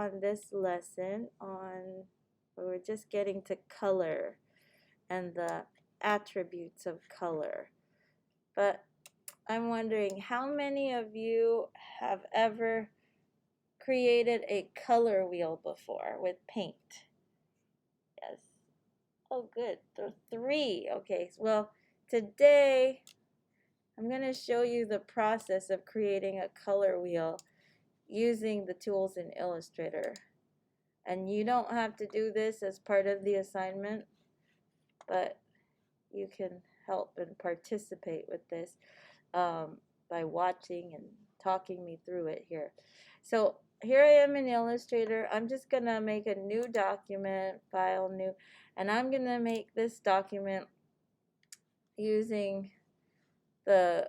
on this lesson on, we're just getting to color and the attributes of color. But I'm wondering, how many of you have ever created a color wheel before with paint? Yes. Oh, good. There are 3. Okay, well, today I'm going to show you the process of creating a color wheel using the tools in Illustrator. And you don't have to do this as part of the assignment, but you can help and participate with this by watching and talking me through it here. So here I am in Illustrator. I'm just going to make a new document, file new, and I'm going to make this document using a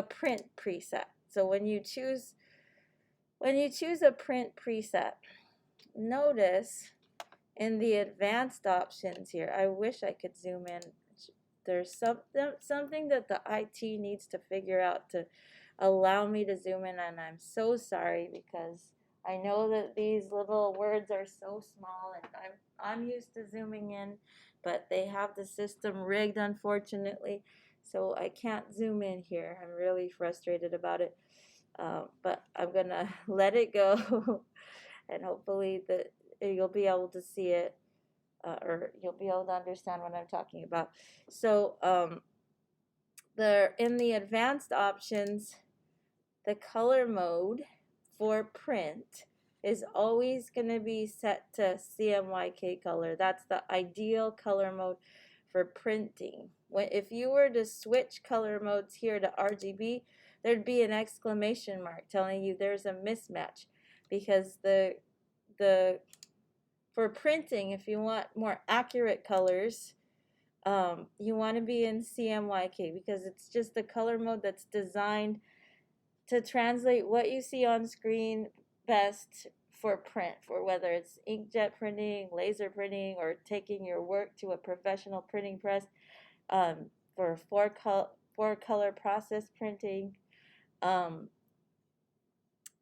print preset. So when you choose a print preset, notice in the advanced options here, I wish I could zoom in. There's something that the IT needs to figure out to allow me to zoom in, and I'm so sorry because I know that these little words are so small, and I'm used to zooming in, but they have the system rigged, unfortunately, so I can't zoom in here. I'm really frustrated about it, but I'm gonna let it go, and hopefully that you'll be able to see it. Or you'll be able to understand what I'm talking about. So in the advanced options, the color mode for print is always going to be set to Cmyk color. That's the ideal color mode for printing. If you were to switch color modes here to RGB, there'd be an exclamation mark telling you there's a mismatch, because for printing, if you want more accurate colors, you want to be in Cmyk, because it's just the color mode that's designed to translate what you see on screen best for print, for whether it's inkjet printing, laser printing, or taking your work to a professional printing press, for four-color process printing.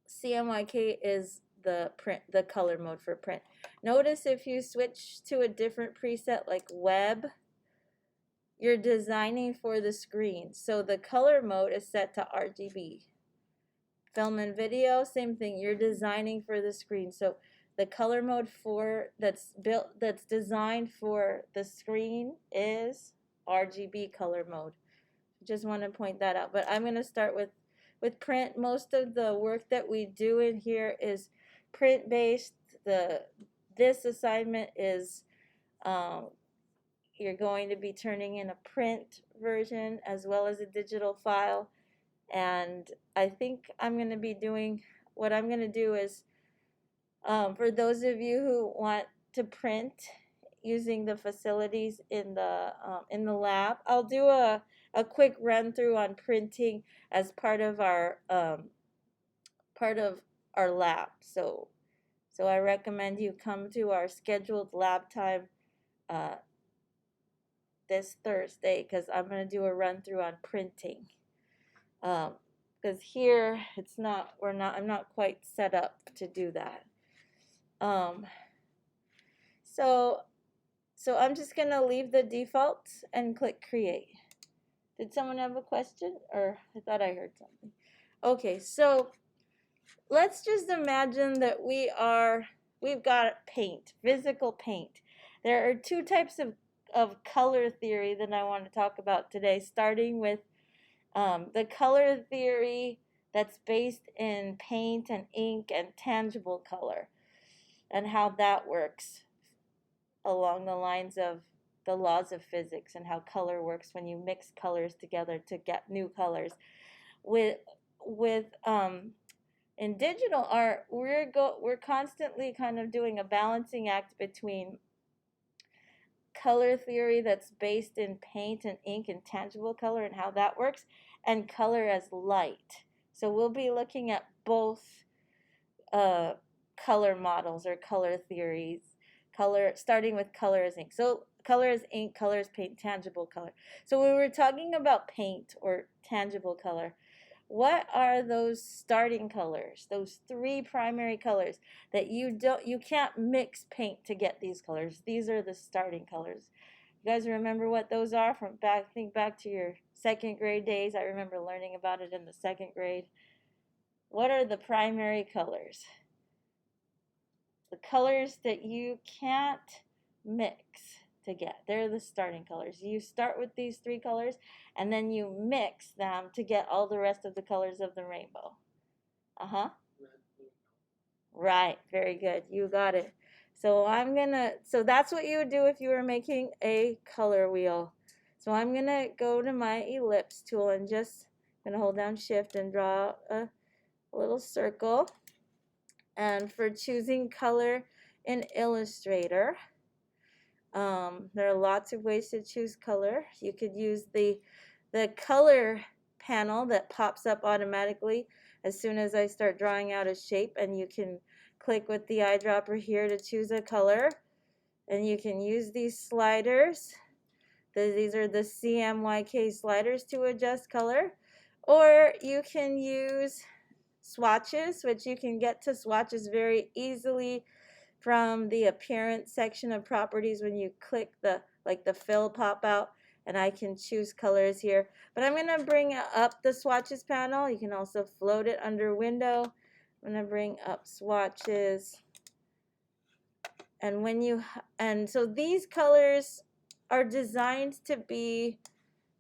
Cmyk is the color mode for print. Notice if you switch to a different preset like web, you're designing for the screen. So the color mode is set to RGB. Film and video, same thing. You're designing for the screen. So the color mode that's designed for the screen is RGB color mode. Just want to point that out. But I'm going to start with print. Most of the work that we do in here is print based. This assignment is you're going to be turning in a print version as well as a digital file, and I think I'm going to be doing, what I'm going to do is, for those of you who want to print using the facilities in the lab, I'll do a quick run through on printing as part of our lab. So I recommend you come to our scheduled lab time this Thursday, because I'm going to do a run through on printing. Because here I'm not quite set up to do that. So I'm just going to leave the defaults and click create. Did someone have a question? Or I thought I heard something. Okay, so let's just imagine that we've got paint, physical paint. There are 2 types of color theory that I want to talk about today, starting with the color theory that's based in paint and ink and tangible color, and how that works along the lines of the laws of physics, and how color works when you mix colors together to get new colors. In digital art, we're constantly kind of doing a balancing act between color theory that's based in paint and ink and tangible color and how that works, and color as light. So we'll be looking at both color models or color theories, starting with color as ink. So color as ink, color as paint, tangible color. So when we're talking about paint or tangible color, What are those starting colors, those three primary colors that you can't mix paint to get these colors? These are the starting colors. You guys remember what those are from back, think back to your second grade days. I remember learning about it in the second grade. What are the primary colors? The colors that you can't mix to get. They're the starting colors. You start with these three colors and then you mix them to get all the rest of the colors of the rainbow. Right, very good. You got it. So so that's what you would do if you were making a color wheel. So I'm gonna go to my ellipse tool and just gonna hold down shift and draw a little circle. And for choosing color in Illustrator, there are lots of ways to choose color. You could use the color panel that pops up automatically as soon as I start drawing out a shape, and you can click with the eyedropper here to choose a color, and you can use these sliders. These are the Cmyk sliders to adjust color, or you can use swatches, which you can get to swatches very easily from the appearance section of properties. When you click the fill pop out, and I can choose colors here. But I'm going to bring up the swatches panel. You can also float it under window. I'm going to bring up swatches. And so these colors are designed to be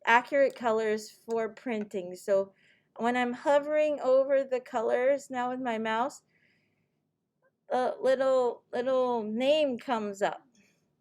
accurate colors for printing. So when I'm hovering over the colors now with my mouse, a little name comes up.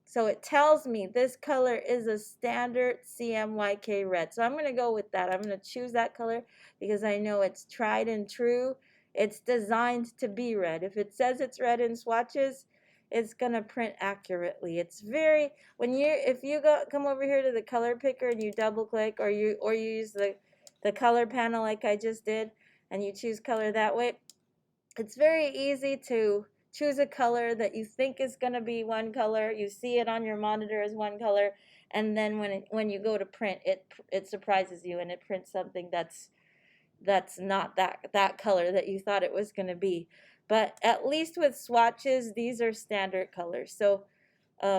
So it tells me this color is a standard Cmyk red. So I'm going to go with that. I'm going to choose that color because I know it's tried and true. It's designed to be red. If it says it's red in swatches, it's going to print accurately. It's very, if you come over here to the color picker and you double click, or you use the color panel like I just did, and you choose color that way, it's very easy to choose a color that you think is going to be one color. You see it on your monitor as one color, and then when you go to print, it surprises you and it prints something that's not that color that you thought it was going to be. But at least with swatches, these are standard colors, so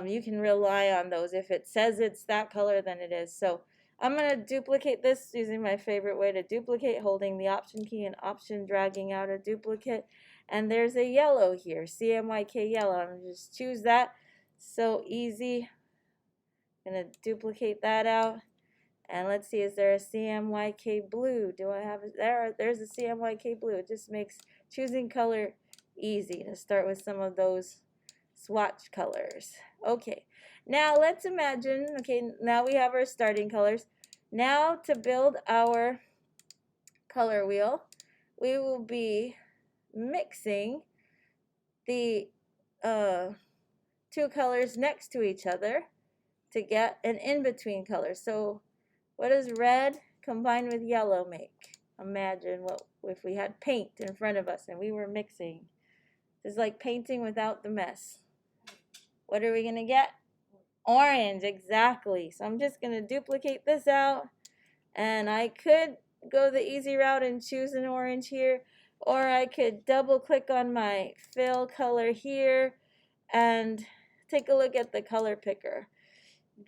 you can rely on those. If it says it's that color, then it is. So I'm going to duplicate this using my favorite way to duplicate, holding the Option key and Option dragging out a duplicate. And there's a yellow here, Cmyk yellow. I'm going to just choose that. So easy. I'm going to duplicate that out. And let's see, is there a Cmyk blue? Do I have it there? There's a Cmyk blue. It just makes choosing color easy to start with some of those swatch colors. Okay, now let's imagine, okay, now we have our starting colors. Now to build our color wheel, we will be mixing the two colors next to each other to get an in-between color. So what does red combined with yellow make? Imagine what if we had paint in front of us and we were mixing. It's like painting without the mess. What are we going to get? Orange, exactly. So I'm just going to duplicate this out, and I could go the easy route and choose an orange here, or I could double click on my fill color here and take a look at the color picker.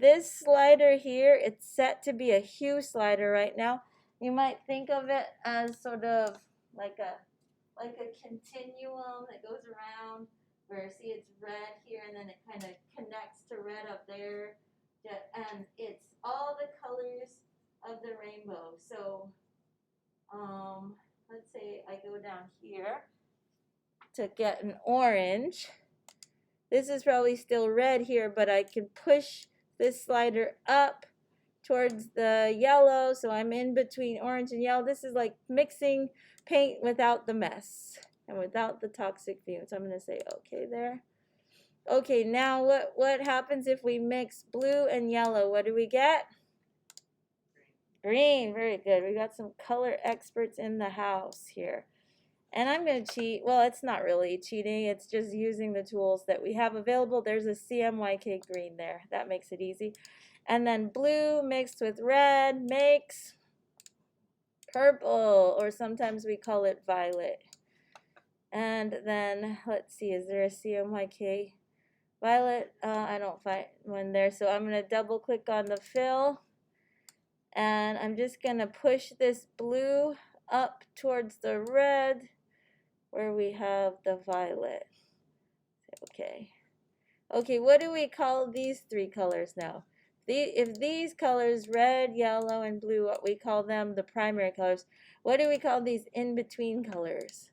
This slider here, it's set to be a hue slider right now. You might think of it as sort of like a continuum that goes around, where see it's red here and then it kind of connects to red up there, and it's all the colors of the rainbow. So let's say I go down here to get an orange. This is probably still red here, but I can push this slider up towards the yellow, so I'm in between orange and yellow. This is like mixing paint without the mess and without the toxic fumes. I'm going to say okay there. Okay, now what happens if we mix blue and yellow? What do we get? Green. Very good. We got some color experts in the house here. And I'm going to cheat. Well, it's not really cheating. It's just using the tools that we have available. There's a Cmyk green there. That makes it easy. And then blue mixed with red makes purple, or sometimes we call it violet. And then, let's see, is there a Cmyk violet? I don't find one there, so I'm going to double click on the fill, and I'm just going to push this blue up towards the red where we have the violet. Okay. Okay, what do we call these three colors now? If these colors, red, yellow, and blue, what we call them the primary colors, what do we call these in-between colors?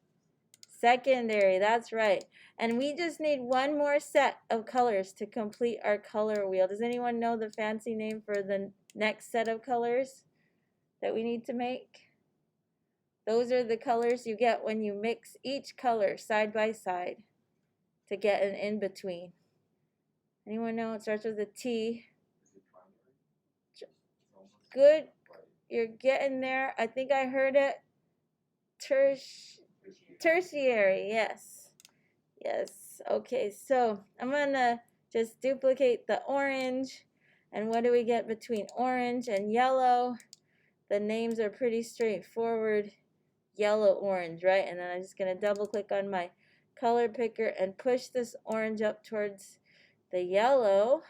Secondary, that's right. And we just need one more set of colors to complete our color wheel. Does anyone know the fancy name for the next set of colors that we need to make? Those are the colors you get when you mix each color side by side to get an in-between. Anyone know? It starts with a T. Good. You're getting there. I think I heard it. Tertiary, yes. Yes. Okay, so I'm going to just duplicate the orange. And what do we get between orange and yellow? The names are pretty straightforward. Yellow, orange, right? And then I'm just going to double click on my color picker and push this orange up towards the yellow.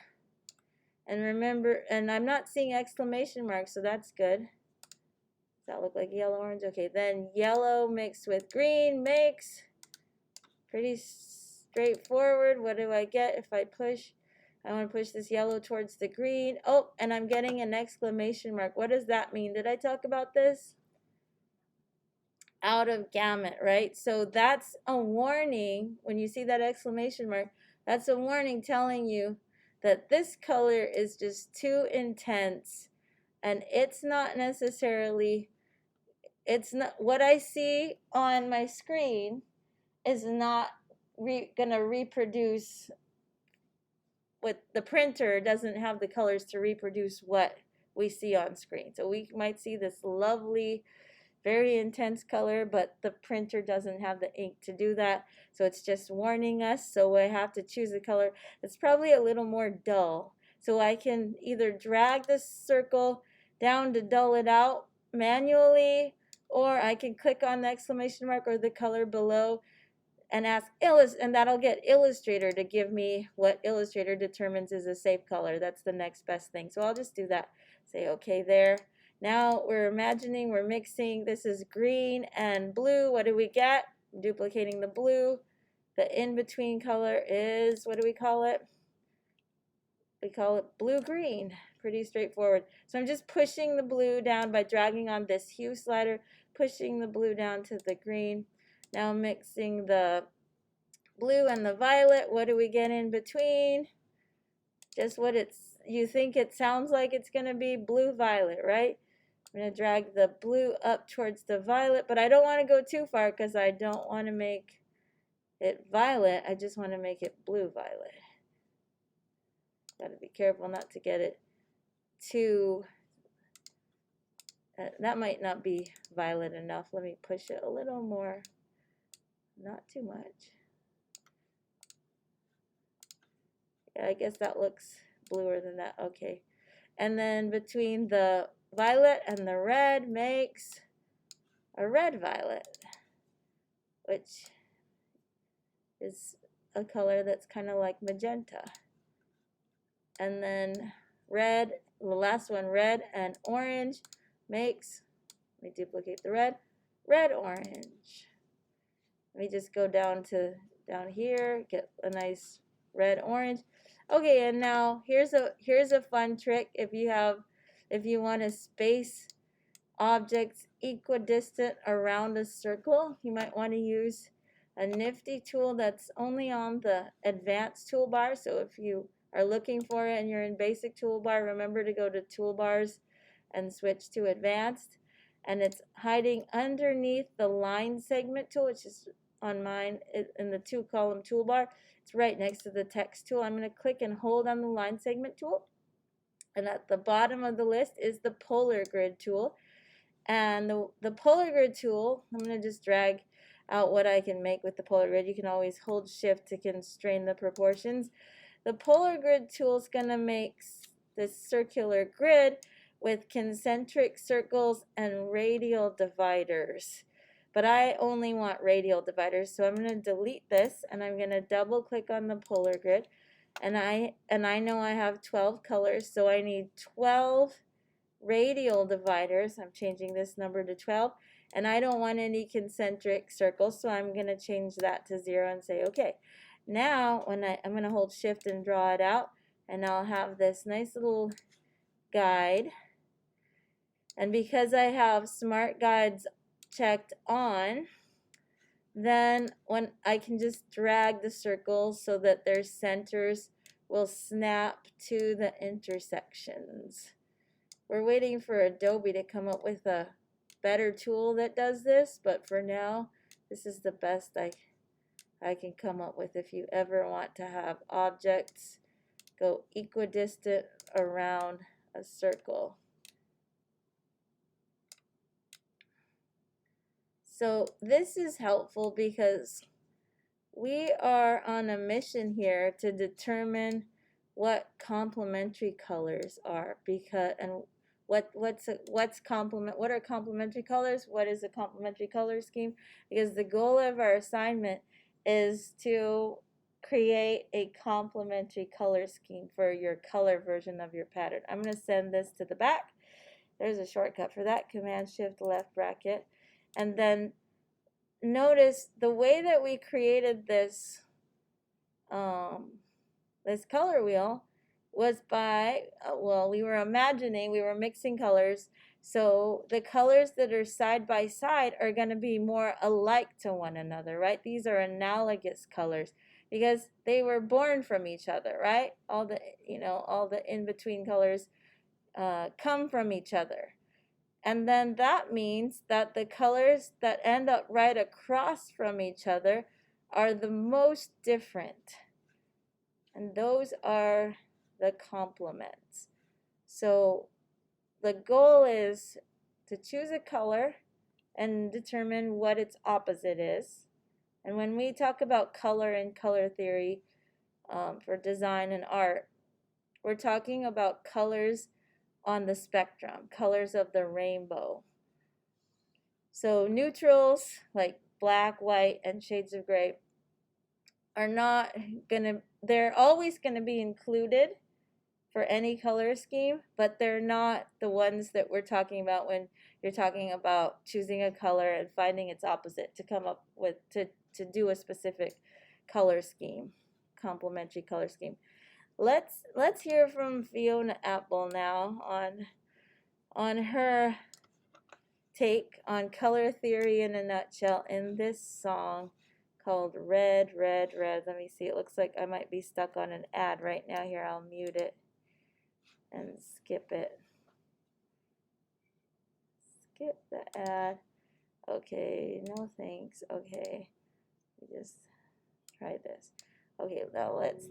And remember, and I'm not seeing exclamation marks, so that's good. Does that look like yellow, orange? Okay, then yellow mixed with green makes, pretty straightforward. What do I get if I push? I want to push this yellow towards the green. Oh, and I'm getting an exclamation mark. What does that mean? Did I talk about this? Out of gamut, right? So that's a warning. When you see that exclamation mark, that's a warning telling you that this color is just too intense, and it's not necessarily, it's not what I see on my screen is not gonna reproduce what the printer doesn't have the colors to reproduce what we see on screen. So we might see this lovely, very intense color, but the printer doesn't have the ink to do that, so it's just warning us. So I have to choose a color that's probably a little more dull. So I can either drag this circle down to dull it out manually, or I can click on the exclamation mark or the color below and ask and that'll get Illustrator to give me what Illustrator determines is a safe color. That's the next best thing. So I'll just do that. Say okay there. Now we're imagining we're mixing, this is green and blue. What do we get? Duplicating the blue. The in-between color is, what do we call it? We call it blue-green. Pretty straightforward. So I'm just pushing the blue down by dragging on this hue slider, pushing the blue down to the green. Now mixing the blue and the violet. What do we get in between? Just what you think it sounds like it's going to be, blue-violet, right? I'm going to drag the blue up towards the violet, but I don't want to go too far because I don't want to make it violet. I just want to make it blue-violet. Got to be careful not to get it too, that might not be violet enough. Let me push it a little more, not too much. Yeah, I guess that looks bluer than that. Okay. And then between the violet and the red makes a red-violet, which is a color that's kind of like magenta. And then red, the last one, red and orange makes, let me duplicate the red, red-orange. Let me just go down here, get a nice red-orange. Okay, and now here's a fun trick. If you want to space objects equidistant around a circle, you might want to use a nifty tool that's only on the advanced toolbar. So if you are looking for it and you're in basic toolbar, remember to go to toolbars and switch to advanced. And it's hiding underneath the line segment tool, which is on mine in the 2-column toolbar. It's right next to the text tool. I'm going to click and hold on the line segment tool. And at the bottom of the list is the polar grid tool. And the polar grid tool, I'm going to just drag out what I can make with the polar grid. You can always hold shift to constrain the proportions. The polar grid tool is going to make this circular grid, with concentric circles and radial dividers. But I only want radial dividers, so I'm going to delete this, and I'm going to double click on the polar grid. And I know I have 12 colors, so I need 12 radial dividers. I'm changing this number to 12, and I don't want any concentric circles, so I'm going to change that to 0 and say okay. Now when I'm going to hold shift and draw it out, and I'll have this nice little guide. And because I have smart guides checked on, then when I can just drag the circles so that their centers will snap to the intersections. We're waiting for Adobe to come up with a better tool that does this, but for now, this is the best I can come up with if you ever want to have objects go equidistant around a circle. So this is helpful because we are on a mission here to determine what complementary colors are, and what are complementary colors? What is a complementary color scheme? Because the goal of our assignment is to create a complementary color scheme for your color version of your pattern. I'm going to send this to the back. There's a shortcut for that, Command Shift left bracket. And then notice the way that we created this this color wheel was by, well, we were mixing colors, so the colors that are side by side are going to be more alike to one another, right? These are analogous colors because they were born from each other, right? All the in-between colors come from each other. And then that means that the colors that end up right across from each other are the most different. And those are the complements. So the goal is to choose a color and determine what its opposite is. And when we talk about color and color theory for design and art, we're talking about colors on the spectrum, colors of the rainbow. So neutrals like black, white, and shades of gray are not gonna, they're always gonna be included for any color scheme, but they're not the ones that we're talking about when you're talking about choosing a color and finding its opposite to come up with, to do a specific color scheme, complementary color scheme. Let's hear from Fiona Apple now on her take on color theory in a nutshell in this song called Red, Red, Red. Let me see. It looks like I might be stuck on an ad right now. Here, I'll mute it and skip it. Skip the ad. Okay, no thanks. Okay, just try this. Okay, now let's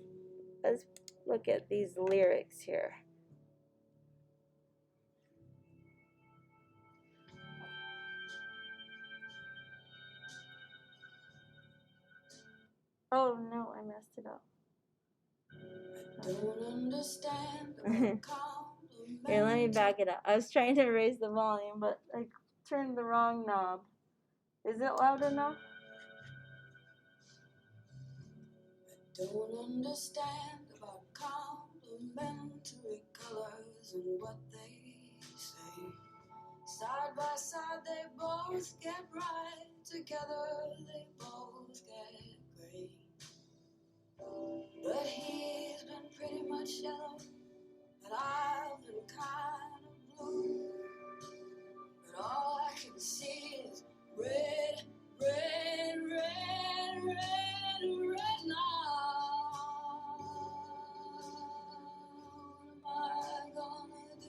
look at these lyrics here. Oh no, I messed it up. I don't understand. Here, let me back it up. I was trying to raise the volume, but I turned the wrong knob. Is it loud enough? I don't understand about complementary colors and what they say. Side by side they both get bright, together they both get gray. But he's been pretty much yellow, and I've been kind of blue. But all I can see is red, red, red, red, red now. What am I gonna do?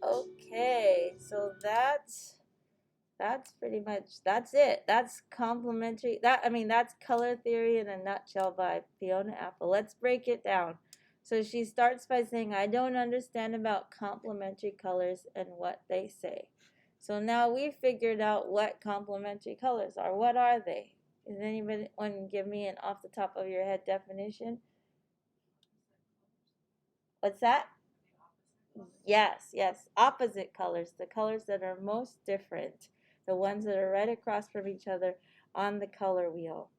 Okay, so that's pretty much, that's it. That's complementary. That's color theory in a nutshell by Fiona Apple. Let's break it down. So she starts by saying, I don't understand about complementary colors and what they say. So now we've figured out what complementary colors are. What are they? Does anyone give me an off the top of your head definition? What's that? Yes, yes, opposite colors, the colors that are most different, the ones that are right across from each other on the color wheel.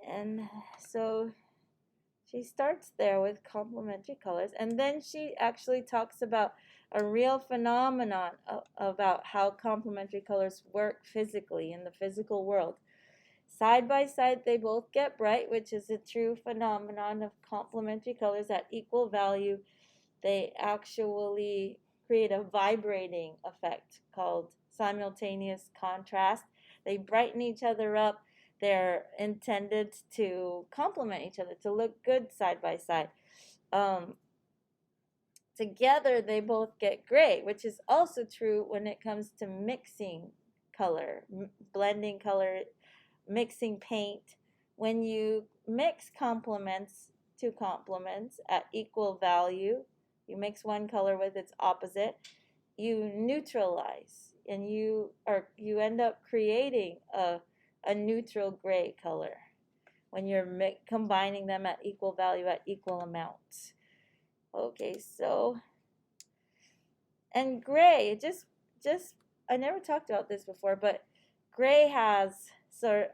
And so she starts there with complementary colors, and then she actually talks about a real phenomenon about how complementary colors work physically in the physical world. Side by side, they both get bright, which is a true phenomenon of complementary colors at equal value. They actually create a vibrating effect called simultaneous contrast. They brighten each other up. They're intended to complement each other, to look good side by side. Together, they both get gray, which is also true when it comes to mixing color, blending color, mixing paint. When you mix two complements at equal value, you mix one color with its opposite, you neutralize, and you end up creating a neutral gray color when you're combining them at equal value at equal amounts. Okay, so, and gray, just I never talked about this before, but gray has sort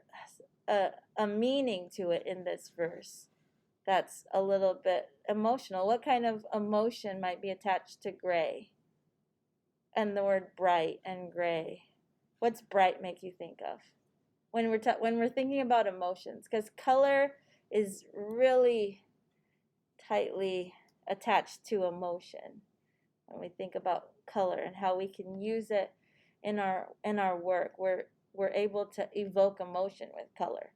of a meaning to it in this verse that's a little bit emotional. What kind of emotion might be attached to gray? And the word bright and gray. What's bright make you think of when we're thinking about emotions? Because color is really tightly attached to emotion. When we think about color and how we can use it in our work, we're able to evoke emotion with color.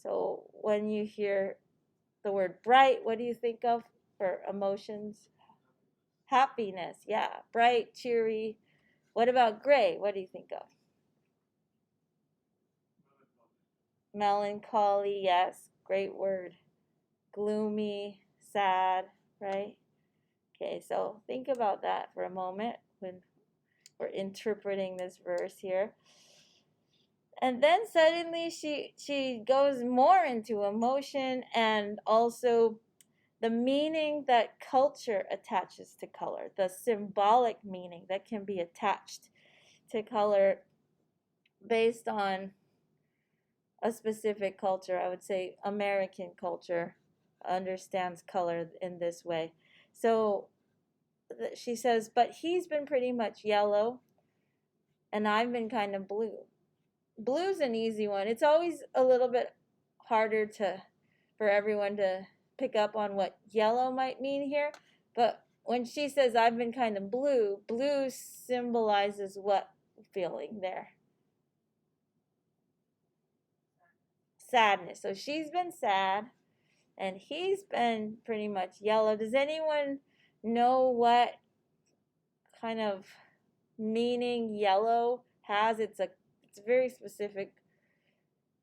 So when you hear the word bright, what do you think of for emotions? Happiness, yeah, bright, cheery. What about gray? What do you think of? Melancholy, yes, great word. Gloomy, sad, right? Okay, so think about that for a moment when we're interpreting this verse here. And then suddenly she goes more into emotion and also the meaning that culture attaches to color, the symbolic meaning that can be attached to color based on a specific culture. I would say American culture understands color in this way. So she says, but he's been pretty much yellow and I've been kind of blue. Blue's an easy one. It's always a little bit harder for everyone to pick up on what yellow might mean here. But when she says I've been kind of blue, blue symbolizes what feeling there? Sadness. So she's been sad and he's been pretty much yellow. Does anyone know what kind of meaning yellow has? It's a very specific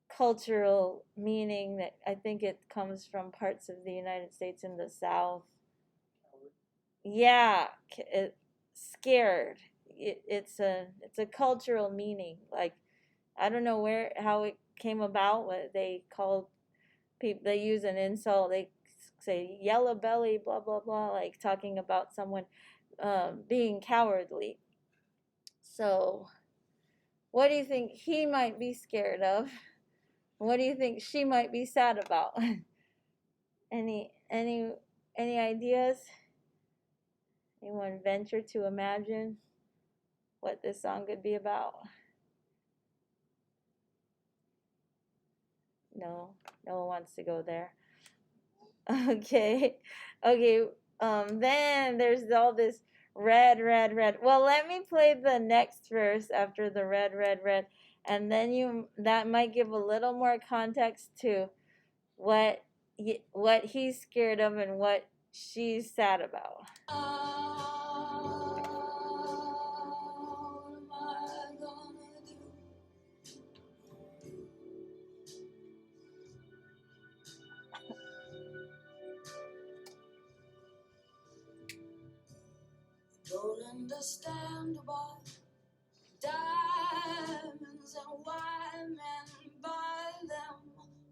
cultural meaning that I think it comes from parts of the United States in the South. Yeah, scared. It's a cultural meaning. Like I don't know how it came about. What they called people, they use an insult. They say yellow belly, blah blah blah, like talking about someone being cowardly. So, what do you think he might be scared of? What do you think she might be sad about? any any any ideas? Anyone venture to imagine what this song could be about? No, no one wants to go there. Okay, okay. Then there's all this red, red, red. Well, let me play the next verse after the red, red, red, and then that might give a little more context to what he's scared of and what she's sad about. Don't understand why diamonds and why men buy them.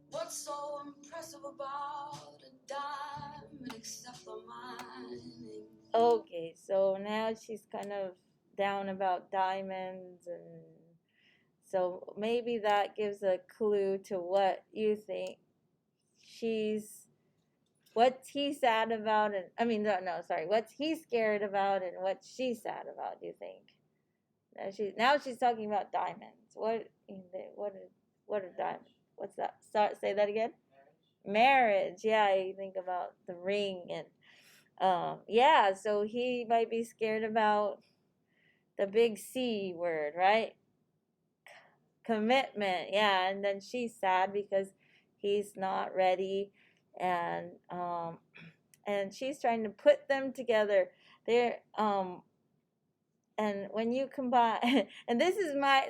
What's so impressive about a diamond except the mining? she's kind of down about diamonds, and so maybe that gives a clue to what you think what's he sad about, and I mean, no, sorry, what's he scared about and what's she sad about, do you think? Now she's talking about diamonds. What are diamonds? What's that? Say that again. Marriage. Yeah, you think about the ring, and yeah, so he might be scared about the big C word, right? Commitment. Yeah, and then she's sad because he's not ready, and she's trying to put them together. They're and when you combine, and this is my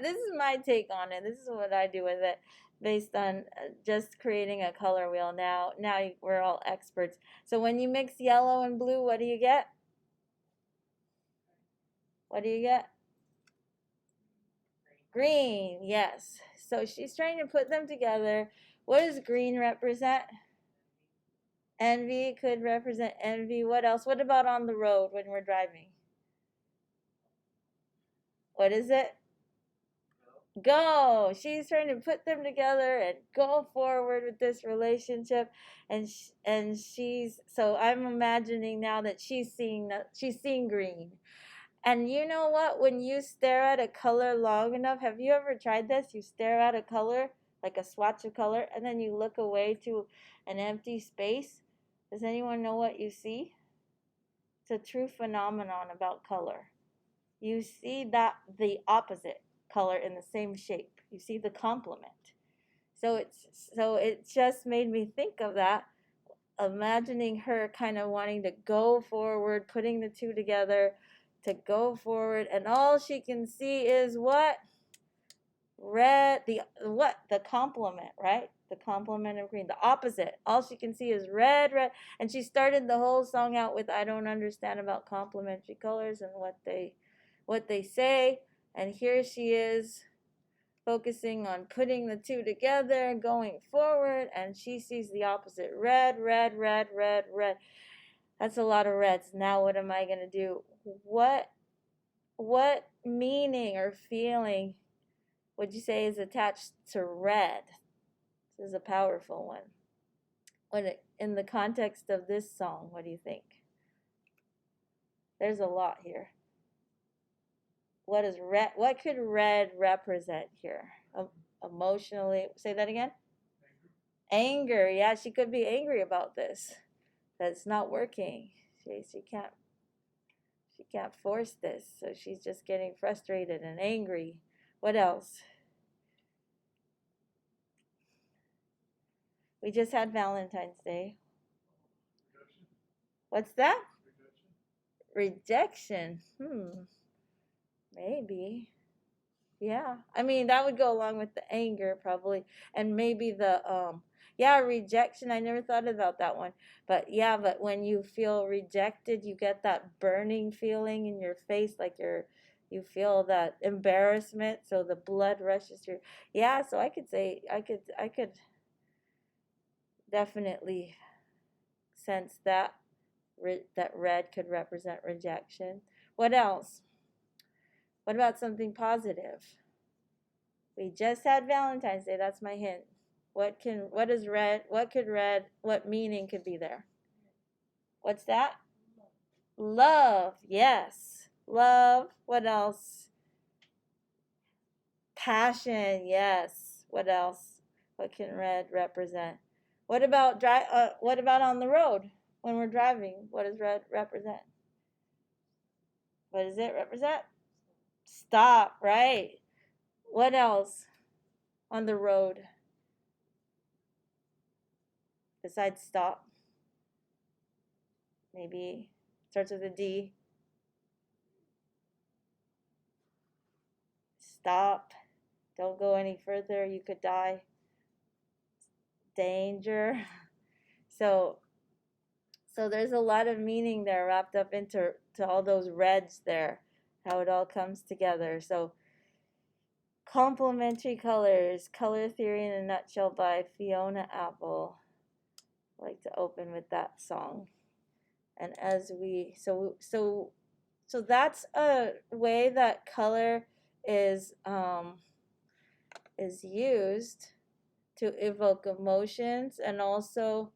take on it. This is what I do with it, based on just creating a color wheel. Now we're all experts. So when you mix yellow and blue, what do you get? What do you get? Green. Yes. So she's trying to put them together. What does green represent? Envy. Could represent envy. What else? What about on the road when we're driving? What is it? Go. She's trying to put them together and go forward with this relationship, and she's, so I'm imagining now that she's seeing green. And you know what? When you stare at a color long enough, have you ever tried this? You stare at a color, like a swatch of color, and then you look away to an empty space. Does anyone know what you see? It's a true phenomenon about color. You see that the opposite color in the same shape. You see the complement. So it just made me think of that, imagining her kind of wanting to go forward, putting the two together to go forward, and all she can see is what? Red. The complement, right? The complement of green, the opposite. All she can see is red, and she started the whole song out with, I don't understand about complementary colors and what they say, and here she is focusing on putting the two together, going forward, and she sees the opposite. Red, red, red, red, red. That's a lot of reds. Now what am I going to do? What meaning or feeling would you say is attached to red? This is a powerful one. In the context of this song, what do you think? There's a lot here. What is red? What could red represent here? Emotionally, say that again. Anger. Yeah, she could be angry about this. That it's not working. She can't force this, so she's just getting frustrated and angry. What else? We just had Valentine's Day. What's that? Rejection. Maybe. Yeah. I mean, that would go along with the anger probably, and maybe the rejection. I never thought about that one. But yeah, but when you feel rejected, you get that burning feeling in your face, like you feel that embarrassment, so the blood rushes through. Yeah, so I could say I could definitely sense that red could represent rejection. What else? What about something positive? We just had Valentine's Day. That's my hint. What meaning could be there? What's that? Love. Yes. Love. What else? Passion. Yes. What else? What can red represent? What about on the road when we're driving? What does red represent? What does it represent? Stop, right? What else on the road besides stop? Maybe starts with a D. Stop. Don't go any further. You could die. Danger. So there's a lot of meaning there wrapped up into all those reds there, how it all comes together. So Complementary Colors, Color Theory in a Nutshell by Fiona Apple. I like to open with that song. And as we so So that's a way that color is used to evoke emotions, and also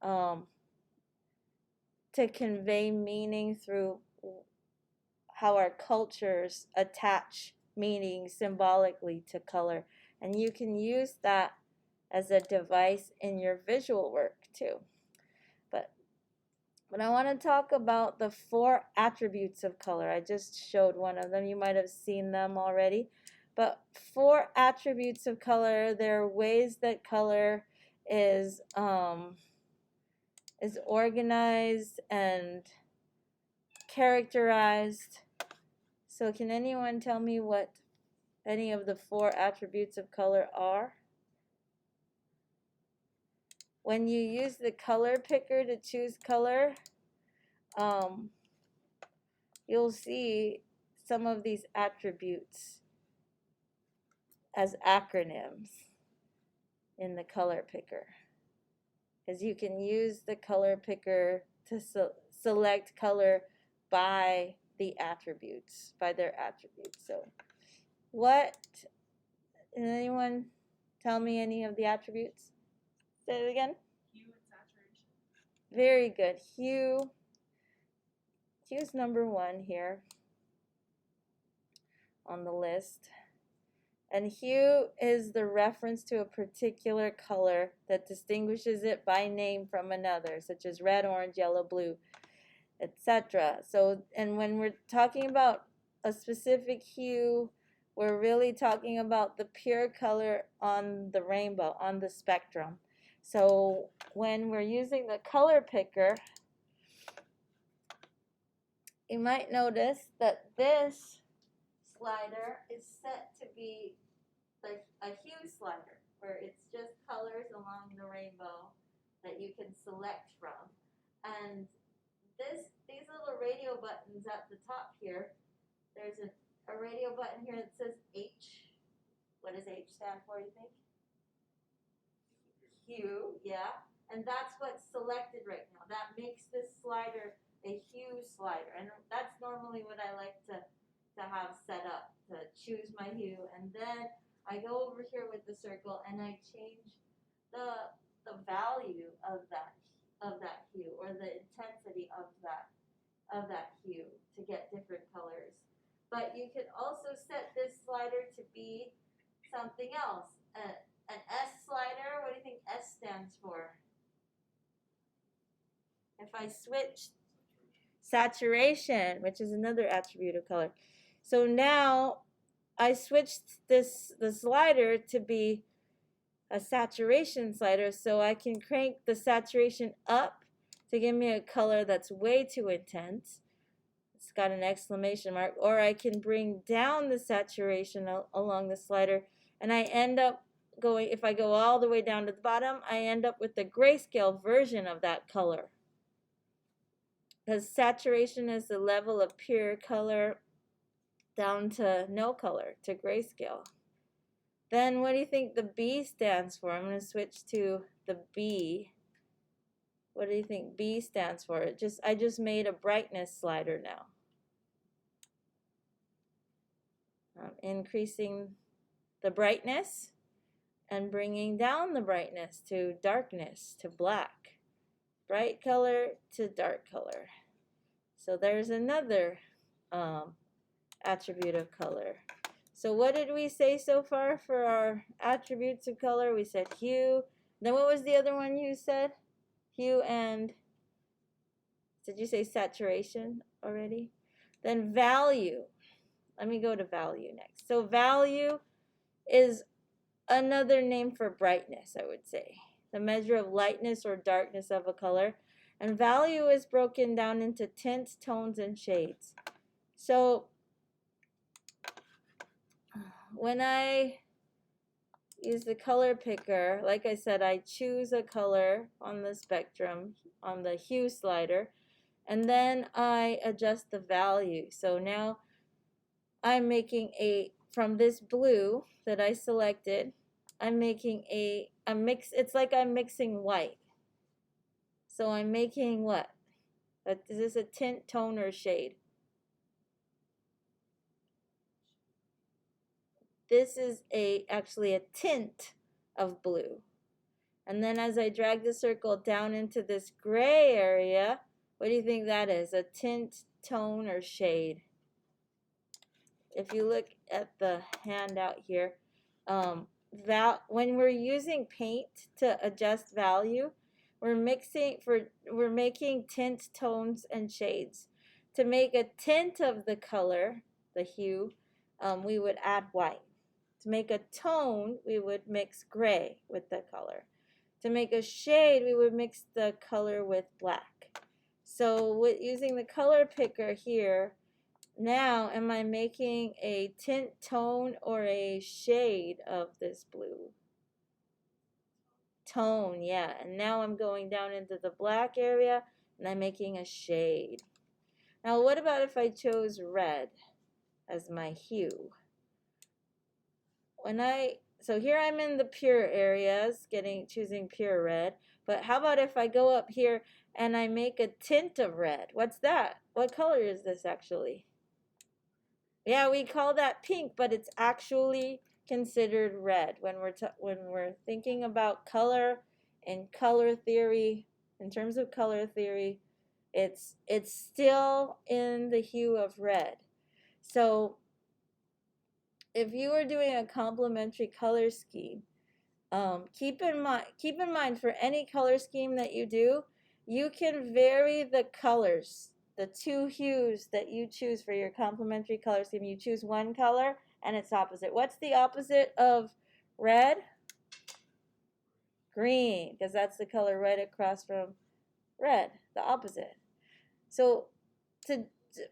to convey meaning through how our cultures attach meaning symbolically to color. And you can use that as a device in your visual work too. But I want to talk about the 4 attributes of color. I just showed one of them. You might have seen them already. But 4 attributes of color, there are ways that color is organized and characterized. So can anyone tell me what any of the 4 attributes of color are? When you use the color picker to choose color, you'll see some of these attributes as acronyms in the color picker, because you can use the color picker to select color by the attributes, by their attributes. So what, can anyone tell me any of the attributes? Say it again. Hue and saturation. Very good. Hue. Hue's number 1 here on the list. And hue is the reference to a particular color that distinguishes it by name from another, such as red, orange, yellow, blue, etc. So, and when we're talking about a specific hue, we're really talking about the pure color on the rainbow, on the spectrum. So when we're using the color picker, you might notice that this slider is set to be a hue slider, where it's just colors along the rainbow that you can select from. And these little radio buttons at the top here, there's a radio button here that says H. What does H stand for, you think? Hue, yeah. And that's what's selected right now. That makes this slider a hue slider. And that's normally what I like to have set up, to choose my hue. And then I go over here with the circle and I change the value of that hue, or the intensity of that hue, to get different colors. But you can also set this slider to be something else. An S slider, what do you think S stands for? If I switch saturation, which is another attribute of color. So now I switched the slider to be a saturation slider, so I can crank the saturation up to give me a color that's way too intense. It's got an exclamation mark. Or I can bring down the saturation along the slider, and I end up going, if I go all the way down to the bottom, I end up with the grayscale version of that color. Because saturation is the level of pure color down to no color, to grayscale. Then what do you think the B stands for? I'm going to switch to the B. What do you think B stands for? I just made a brightness slider now. I'm increasing the brightness and bringing down the brightness to darkness, to black. Bright color to dark color. So there's another attribute of color. So what did we say so far for our attributes of color? We said hue. Then what was the other one you said? Hue and, did you say saturation already? Then value. Let me go to value next. So value is another name for brightness, I would say. The measure of lightness or darkness of a color. And value is broken down into tints, tones, and shades. So when I use the color picker, like I said, I choose a color on the spectrum, on the hue slider, and then I adjust the value. So now I'm making from this blue that I selected, I'm making a mix. It's like I'm mixing white. So I'm making what? Is this a tint, tone, or shade? this is actually a tint of blue. And then as I drag the circle down into this gray area, what do you think that is? A tint, tone, or shade? If you look at the handout here, when we're using paint to adjust value, we're making tint, tones, and shades. To make a tint of the color, the hue, we would add white. To make a tone, we would mix gray with the color. To make a shade, we would mix the color with black. So using the color picker here, now am I making a tint, tone, or a shade of this blue? Tone, yeah. And now I'm going down into the black area and I'm making a shade. Now what about if I chose red as my hue? So here I'm in the pure areas, choosing pure red. But how about if I go up here and I make a tint of red? What's that? What color is this actually? Yeah, we call that pink, but it's actually considered red when we're thinking about color and color theory. In terms of color theory, it's still in the hue of red. So if you were doing a complementary color scheme, keep in mind for any color scheme that you do, you can vary the colors, the two hues that you choose for your complementary color scheme. You choose one color and its opposite. What's the opposite of red? Green, because that's the color right across from red, the opposite. So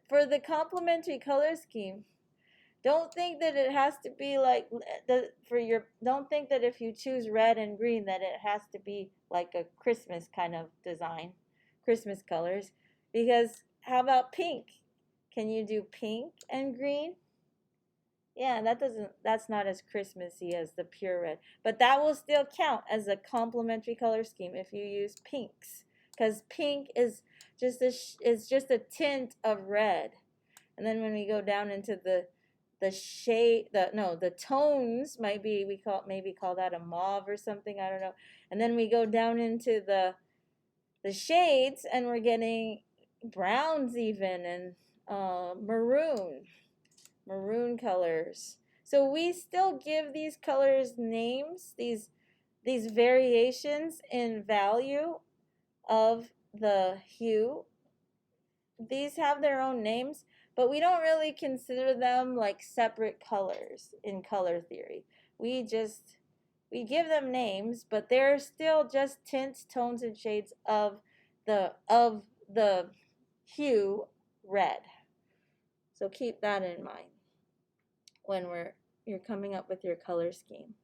for the complementary color scheme, don't think that it has to be like don't think that if you choose red and green that it has to be like a Christmas kind of design, Christmas colors, because how about pink? Can you do pink and green? Yeah, that's not as Christmassy as the pure red, but that will still count as a complementary color scheme if you use pinks, because pink is just a tint of red. And then when we go down into the shade, the tones, maybe call that a mauve or something, I don't know. And then we go down into the shades and we're getting browns even, and maroon colors. So we still give these colors names, these variations in value of the hue. These have their own names, but we don't really consider them like separate colors in color theory. We give them names, but they're still just tints, tones, and shades of the hue red. So keep that in mind when you're coming up with your color scheme.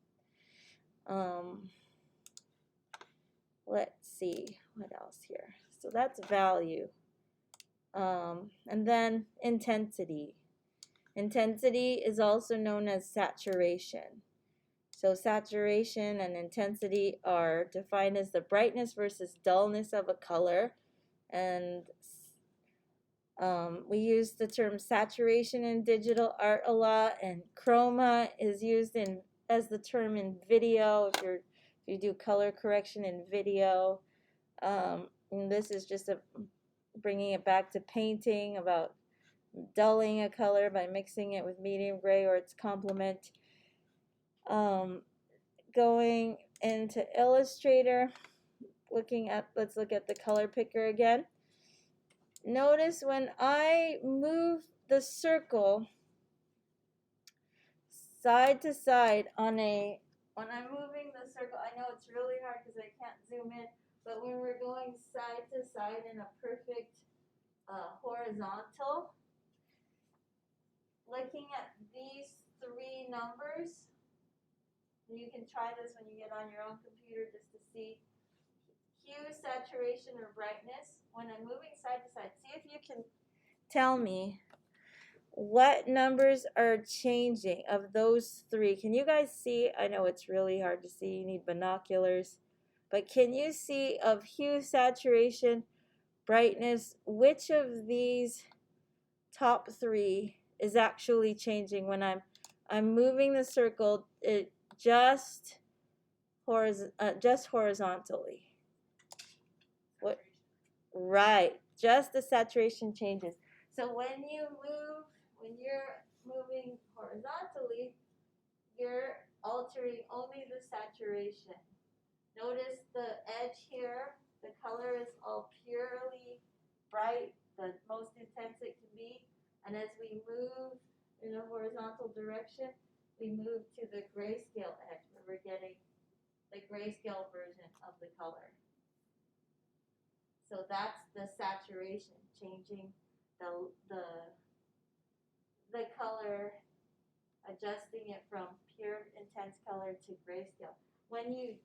Let's see what else here. So that's value. And then intensity. Intensity is also known as saturation. So saturation and intensity are defined as the brightness versus dullness of a color. And we use the term saturation in digital art a lot, and chroma is used as the term in video if you do color correction in video. And this is just bringing it back to painting, about dulling a color by mixing it with medium gray or its complement. Going into Illustrator, let's look at the color picker again. Notice when I move the circle side to side when I'm moving the circle, I know it's really hard because I can't zoom in, but when we're going side to side in a perfect horizontal, looking at these three numbers, you can try this when you get on your own computer just to see hue, saturation, or brightness. When I'm moving side to side, see if you can tell me what numbers are changing of those three. Can you guys see? I know it's really hard to see. You need binoculars. But can you see of hue, saturation, brightness, which of these top three is actually changing when I'm I'm moving the circle just horizontally. What? Right, just the saturation changes. So when you're moving horizontally, you're altering only the saturation. Notice the edge here, the color is all purely bright, the most intense it can be. And as we move in a horizontal direction, we move to the grayscale edge where we're getting the grayscale version of the color. So that's the saturation, changing the color, adjusting it from pure intense color to grayscale. When you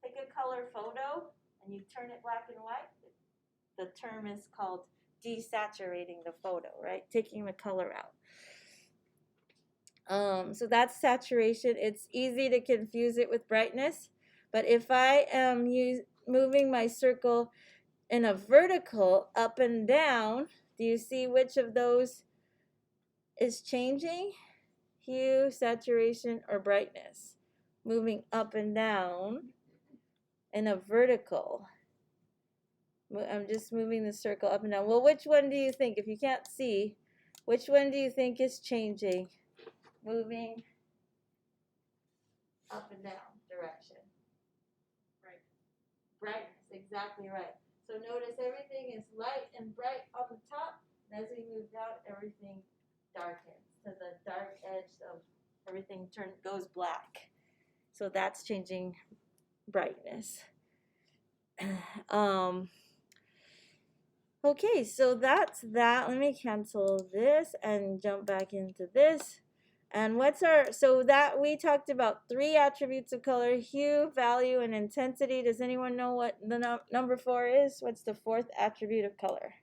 take a color photo and you turn it black and white, the term is called desaturating the photo, right? Taking the color out. So that's saturation. It's easy to confuse it with brightness, but if I am moving my circle in a vertical up and down, do you see which of those is changing? Hue, saturation, or brightness? Moving up and down in a vertical. I'm just moving the circle up and down. Well, which one do you think, if you can't see, which one do you think is changing? Moving up and down direction. Brightness, exactly right. So notice everything is light and bright on the top, and as we move down, everything darkens to the dark edge of everything goes black. So that's changing brightness. Okay, so that's that. Let me cancel this and jump back into this. And so that we talked about 3 attributes of color: hue, value, and intensity. Does anyone know what the number 4 is? What's the 4th attribute of color?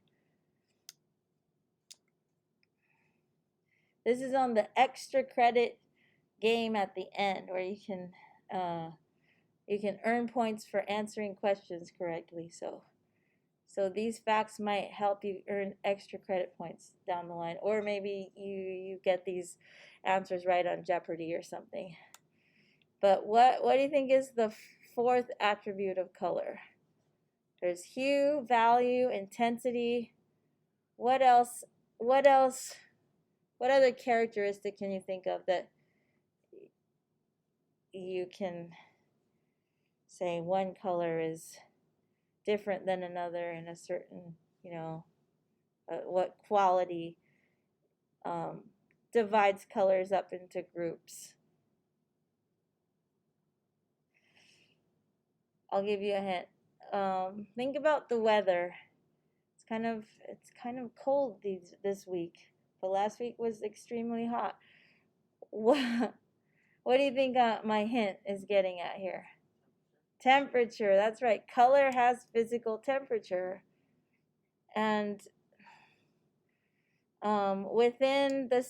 This is on the extra credit game at the end, where you can earn points for answering questions correctly. So these facts might help you earn extra credit points down the line, or maybe you get these answers right on Jeopardy or something. But what do you think is the 4th attribute of color? There's hue, value, intensity. What else? What other characteristic can you think of that you can say one color is different than another in a certain, what quality divides colors up into groups? I'll give you a hint. Think about the weather. It's kind of cold this week, but last week was extremely hot. What do you think my hint is getting at here? Temperature. That's right. Color has physical temperature, and within the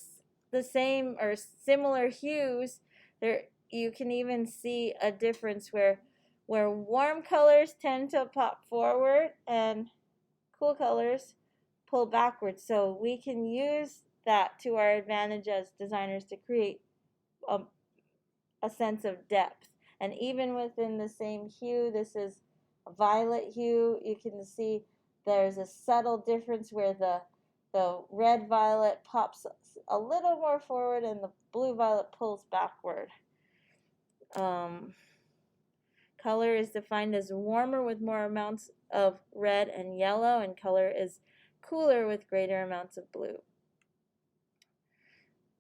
same or similar hues, you can even see a difference where warm colors tend to pop forward and cool colors pull backwards. So we can use that to our advantage as designers to create a sense of depth. And even within the same hue, this is a violet hue, you can see there's a subtle difference where the red violet pops a little more forward and the blue violet pulls backward. Color is defined as warmer with more amounts of red and yellow, and color is cooler with greater amounts of blue.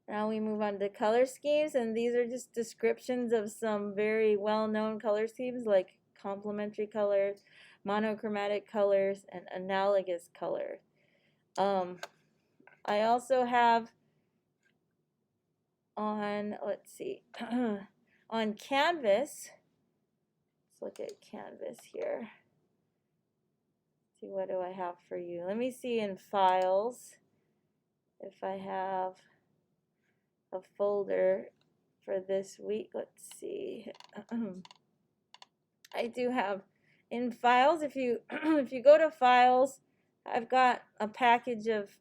Now we move on to color schemes, and these are just descriptions of some very well-known color schemes like complementary colors, monochromatic colors, and analogous colors. I also have on, let's see, on Canvas, let's look at Canvas here. See, what do I have for you? Let me see in files if I have a folder for this week. Let's see. I do have in files. If you go to files, I've got a package of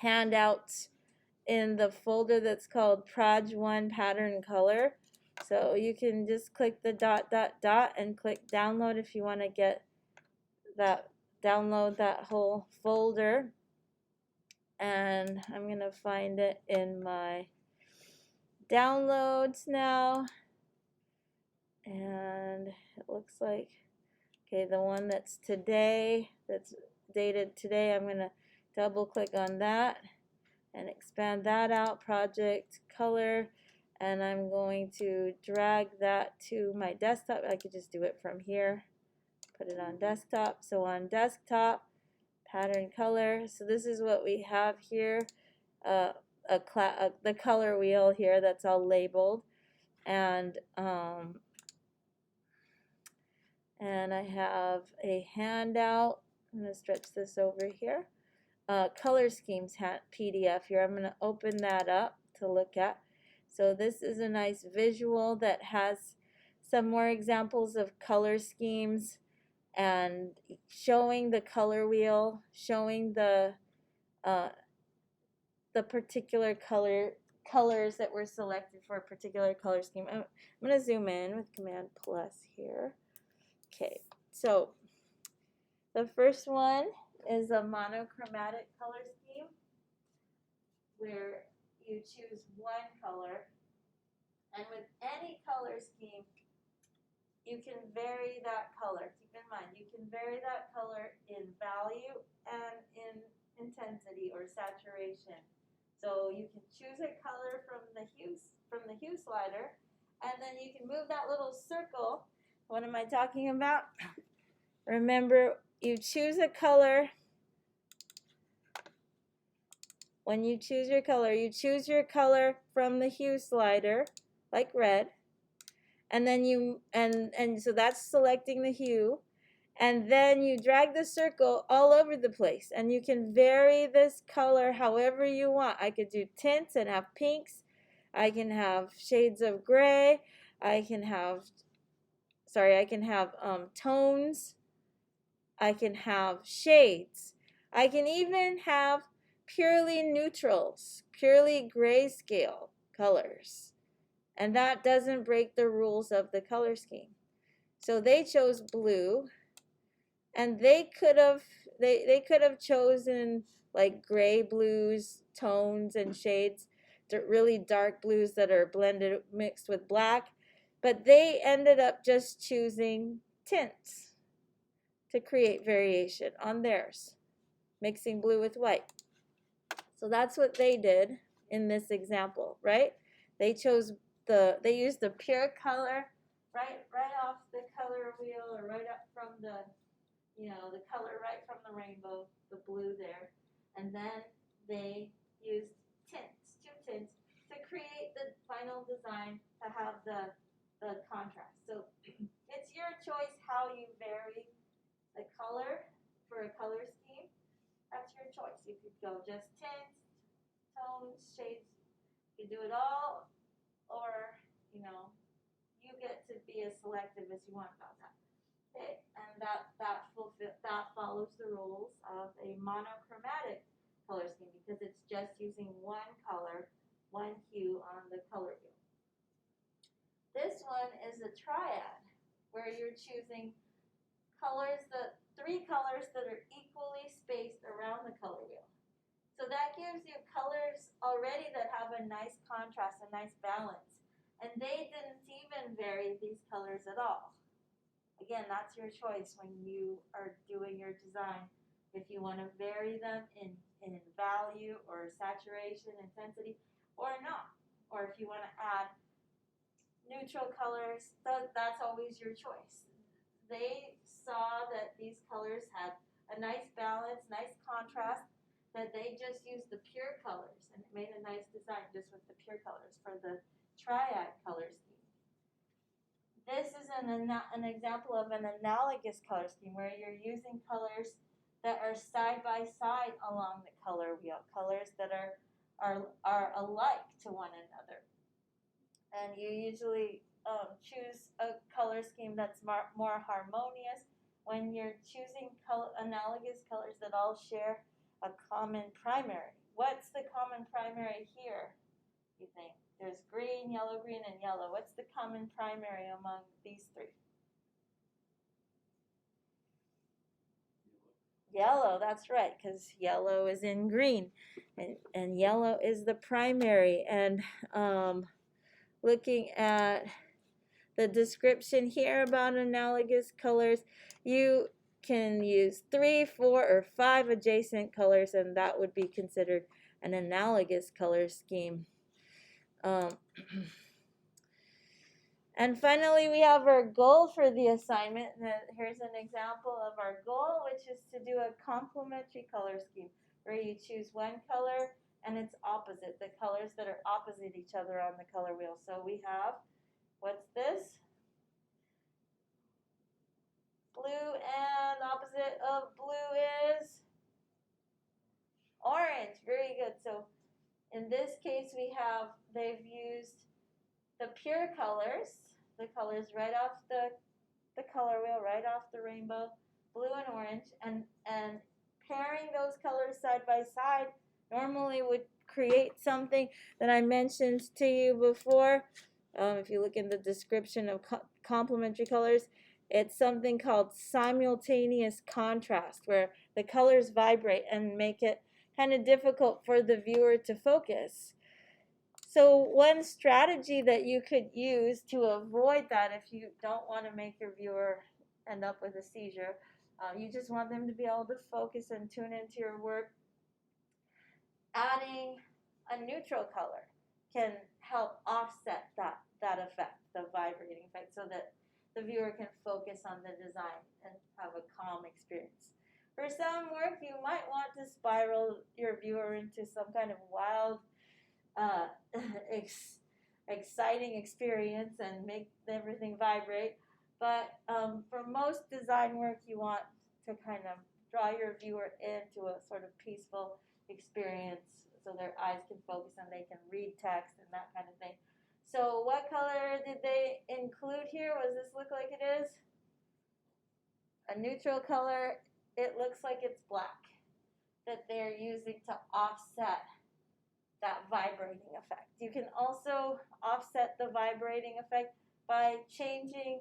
handouts in the folder that's called Proj1 Pattern Color. So you can just click the dot dot dot and click download if you want to get that, download that whole folder. And I'm going to find it in my downloads now. And it looks like, okay, the one that's today, that's dated today, I'm going to double click on that and expand that out, project color, and I'm going to drag that to my desktop. I could just do it from here, put it on desktop. So on desktop, pattern color. So this is what we have here, the color wheel here that's all labeled, and I have a handout. I'm going to stretch this over here. Color schemes PDF here. I'm going to open that up to look at. So this is a nice visual that has some more examples of color schemes and showing the color wheel, showing the particular colors that were selected for a particular color scheme. I'm going to zoom in with Command plus here. Okay, so the first one is a monochromatic color scheme where you choose one color, and with any color scheme you can vary that color. Keep in mind, you can vary that color in value and in intensity or saturation. So you can choose a color from the Hue Slider, and then you can move that little circle. What am I talking about? Remember, you choose a color. When you choose your color, you choose your color from the Hue Slider, like red, and then you and so that's selecting the hue, and then you drag the circle all over the place, and you can vary this color however you want. I could do tints and have pinks. I can have shades of gray. I can have tones. I can have shades. I can even have purely neutrals, purely grayscale colors. And that doesn't break the rules of the color scheme. So they chose blue, and they could have chosen like gray blues, tones and shades, really dark blues that are blended, mixed with black, but they ended up just choosing tints to create variation on theirs, mixing blue with white. So that's what they did in this example, right? They used the pure color right off the color wheel, or right up from the color right from the rainbow, the blue there, and then they used two tints to create the final design to have the contrast. So it's your choice how you vary the color for a color scheme. That's your choice. You could go just tints, tones, shades. You could do it all, or you get to be as selective as you want about that. Okay, and that follows the rules of a monochromatic color scheme because it's just using one color, one hue on the color wheel. This one is a triad where you're choosing three colors that are equally spaced around the color wheel. So that gives you colors already that have a nice contrast, a nice balance. And they didn't even vary these colors at all. Again, that's your choice when you are doing your design. If you want to vary them in value or saturation, intensity, or not. Or if you want to add neutral colors, that's always your choice. They saw that these colors had a nice balance, nice contrast, that they just used the pure colors, and it made a nice design just with the pure colors for the Triad color scheme. This is an example of an analogous color scheme where you're using colors that are side by side along the color wheel, colors that are alike to one another. And you usually choose a color scheme that's more harmonious when you're choosing analogous colors that all share a common primary, what's the common primary here, you think? There's green, green, and yellow. What's the common primary among these three? Yellow, that's right, because yellow is in green, and yellow is the primary. And looking at the description here about analogous colors, you can use 3, 4, or 5 adjacent colors, and that would be considered an analogous color scheme. And finally, we have our goal for the assignment. Here's an example of our goal, which is to do a complementary color scheme, where you choose one color and its opposite, the colors that are opposite each other on the color wheel. So we have, what's this? Blue, and opposite of blue is orange. Very good. So in this case, they've used the pure colors, the colors right off the color wheel, right off the rainbow, blue and orange, and pairing those colors side by side normally would create something that I mentioned to you before. If you look in the description of complementary colors, it's something called simultaneous contrast, where the colors vibrate and make it kind of difficult for the viewer to focus. So one strategy that you could use to avoid that, if you don't want to make your viewer end up with a seizure, you just want them to be able to focus and tune into your work, adding a neutral color can help offset that effect, the vibrating effect, so that the viewer can focus on the design and have a calm experience. For some work, you might want to spiral your viewer into some kind of wild, exciting experience and make everything vibrate. But for most design work, you want to kind of draw your viewer into a sort of peaceful experience so their eyes can focus and they can read text and that kind of thing. So what color did they include here? What does this look like it is? A neutral color. It looks like it's black that they're using to offset that vibrating effect. You can also offset the vibrating effect by changing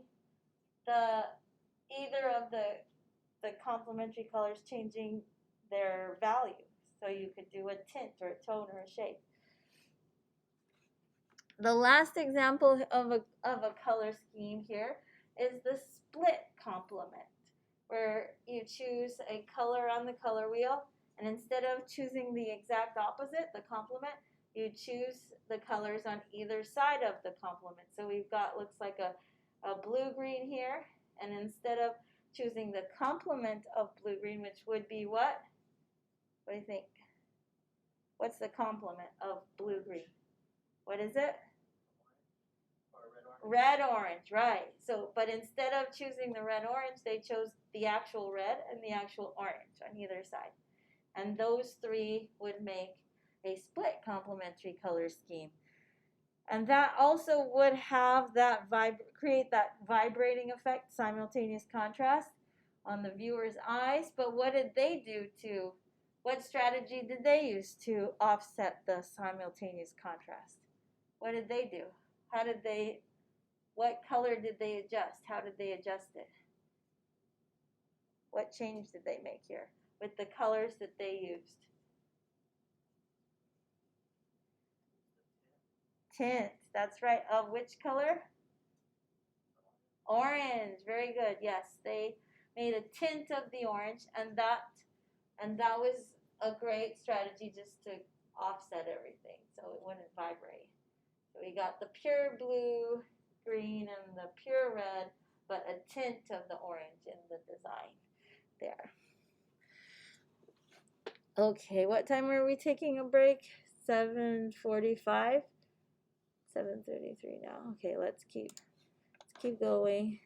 either of the complementary colors, changing their value. So you could do a tint or a tone or a shade. The last example of a color scheme here is the split complement, where you choose a color on the color wheel, and instead of choosing the exact opposite, the complement, you choose the colors on either side of the complement. So we've got, looks like a blue-green here, and instead of choosing the complement of blue-green, which would be what? What do you think? What's the complement of blue-green? What is it? Red-orange, right. So, but instead of choosing the red-orange, they chose the actual red and the actual orange on either side. And those three would make a split complementary color scheme. And that also would have that create that vibrating effect, simultaneous contrast on the viewer's eyes. But what did they do to, what strategy did they use to offset the simultaneous contrast? What did they do? How did they, what color did they adjust? How did they adjust it? What change did they make here with the colors that they used? Tint, that's right. Of which color? Orange, very good. Yes, they made a tint of the orange, and that was a great strategy just to offset everything so it wouldn't vibrate. So we got the pure blue, green, and the pure red, but a tint of the orange in the design there. Okay, what time are we taking a break? 7:45? 7:33 now. Okay, let's keep going.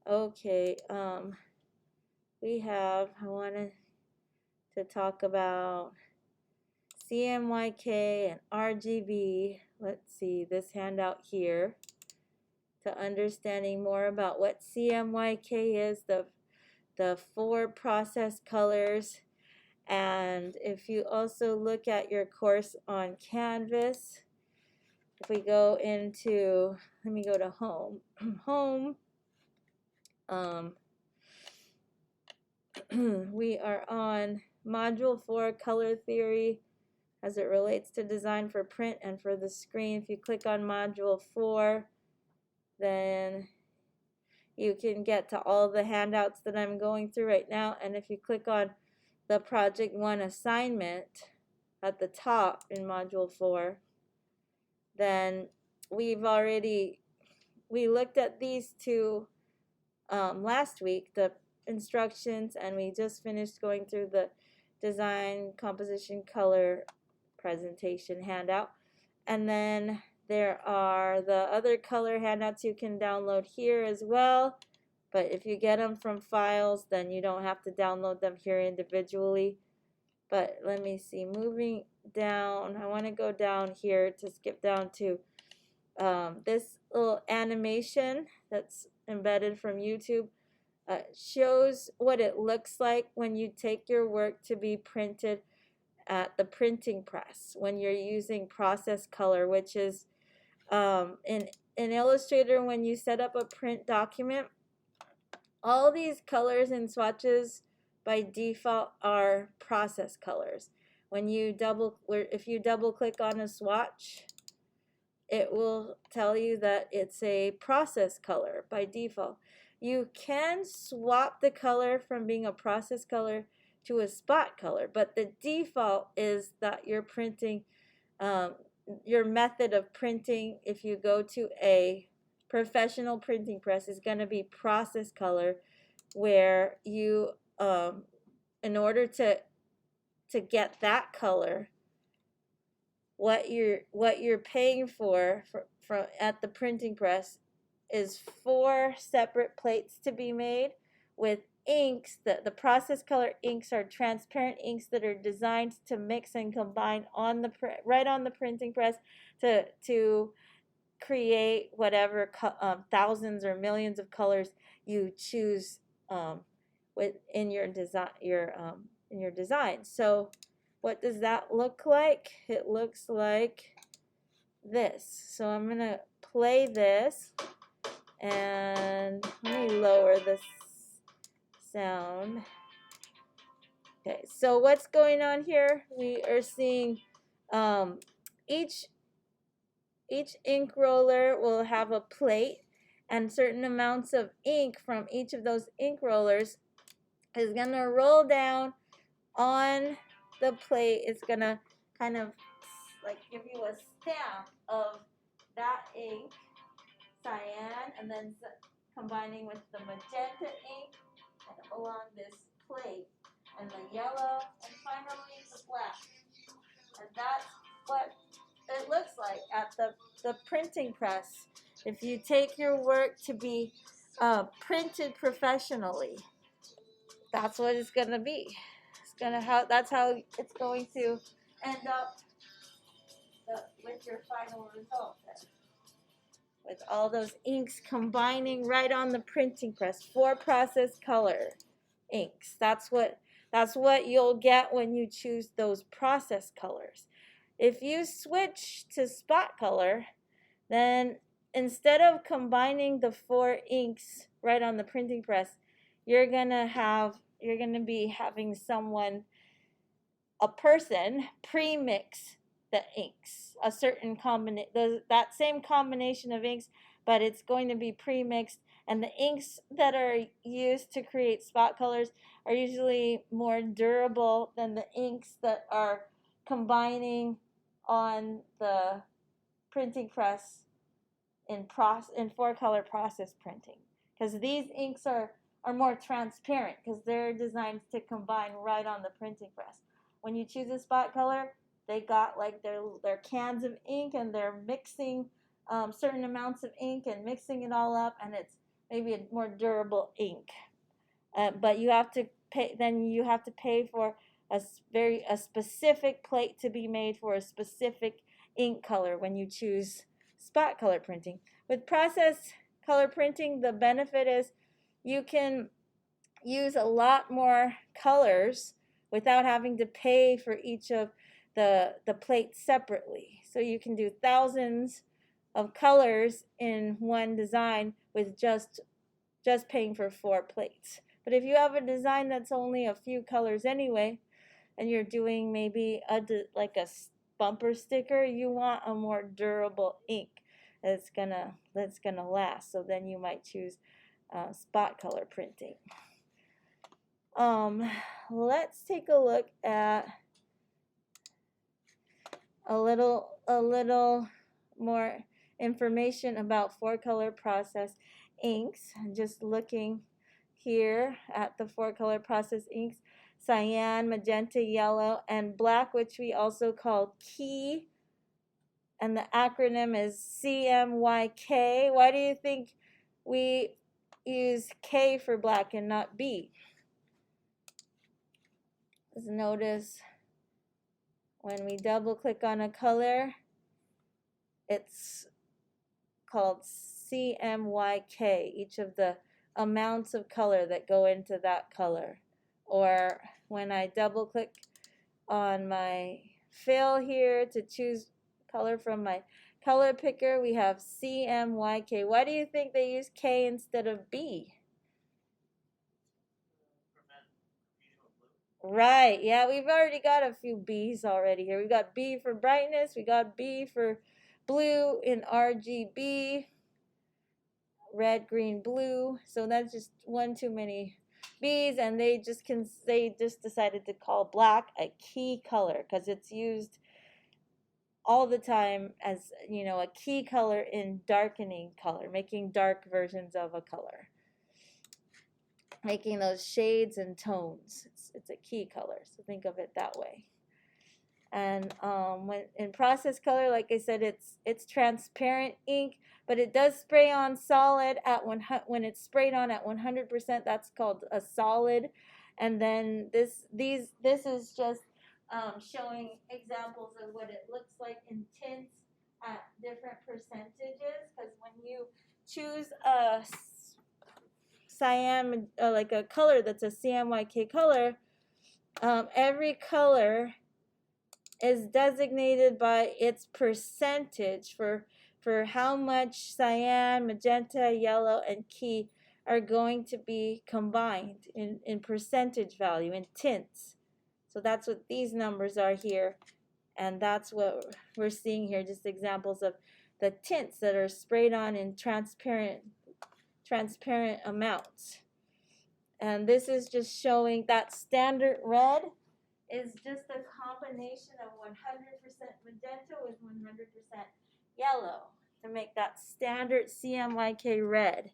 Okay, we have, I wanted to talk about Cmyk and Rgb. Let's see this handout here. To understanding more about what Cmyk is, the 4 process colors, And if you also look at your course on Canvas, if we go into, let me go to home, home, we are on Module 4, Color Theory as it relates to design for print and for the screen. If you click on Module 4, then you can get to all the handouts that I'm going through right now. And if you click on the Project 1 assignment at the top in Module 4, then we looked at these two last week, the instructions, and we just finished going through the design, composition, color presentation handout. And then there are the other color handouts you can download here as well. But if you get them from files, then you don't have to download them here individually. But let me see, moving down, I want to go down here to skip down to this little animation that's embedded from YouTube. Shows what it looks like when you take your work to be printed at the printing press when you're using process color, which is in Illustrator. When you set up a print document, all these colors and swatches by default are process colors. When you if you double click on a swatch, it will tell you that it's a process color by default. You can swap the color from being a process color to a spot color, but the default is that you're printing, your method of printing, if you go to a professional printing press, is going to be process color, where you, in order to get that color, what you're paying for at the printing press is 4 separate plates to be made with inks. The process color inks are transparent inks that are designed to mix and combine on the right on the printing press to create whatever thousands or millions of colors you choose in your design. So what does that look like? It looks like this. So I'm going to play this, and let me lower the sound. Okay, so what's going on here? We are seeing each ink roller will have a plate, and certain amounts of ink from each of those ink rollers is going to roll down on the plate. It's going to kind of like give you a stamp of that ink, cyan, and then combining with the magenta ink and along this plate, and the yellow, and finally the black. And that's what it looks like at the printing press. If you take your work to be printed professionally, that's what it's going to be. That's how it's going to end up with your final result there. With all those inks combining right on the printing press, 4 process color inks. That's what you'll get when you choose those process colors. If you switch to spot color, then instead of combining the 4 inks right on the printing press, you're gonna be having a person pre-mix the inks, a certain that same combination of inks, but it's going to be pre-mixed, and the inks that are used to create spot colors are usually more durable than the inks that are combining on the printing press in 4-color process printing, because these inks are more transparent because they're designed to combine right on the printing press. When you choose a spot color, they got like their cans of ink, and they're mixing certain amounts of ink and mixing it all up, and it's maybe a more durable ink. But you have to pay. Then you have to pay for a specific plate to be made for a specific ink color when you choose spot color printing. With process color printing, the benefit is you can use a lot more colors without having to pay for each of the plates separately. So you can do thousands of colors in one design with just paying for 4 plates. But if you have a design that's only a few colors anyway, and you're doing maybe like a bumper sticker, you want a more durable ink that's gonna last. So then you might choose spot color printing. Let's take a look at a little more information about 4-color process inks. I'm just looking here at the 4-color process inks: cyan, magenta, yellow, and black, which we also call key, and the acronym is CMYK. Why do you think we use K for black and not B? Let's notice when we double click on a color, it's called CMYK, each of the amounts of color that go into that color. Or when I double click on my fill here to choose color from my color picker, we have CMYK. Why do you think they use K instead of B? Right, yeah, we've already got a few B's already here. We got B for brightness, we got B for blue in RGB, red, green, blue. So that's just one too many B's, and they just decided to call black a key color because it's used all the time as, you know, a key color in darkening color, making dark versions of a color, making those shades and tones. It's a key color, so think of it that way. And when in process color, like I said, it's transparent ink, but it does spray on solid at when it's sprayed on at 100%. That's called a solid. And then this is just showing examples of what it looks like in tints at different percentages. Because when you choose a cyan, like a color that's a CMYK color, every color is designated by its percentage for how much cyan, magenta, yellow, and key are going to be combined in percentage value, in tints. So that's what these numbers are here, and that's what we're seeing here, just examples of the tints that are sprayed on in transparent amounts. And this is just showing that standard red is just a combination of 100% magenta with 100% yellow to make that standard CMYK red.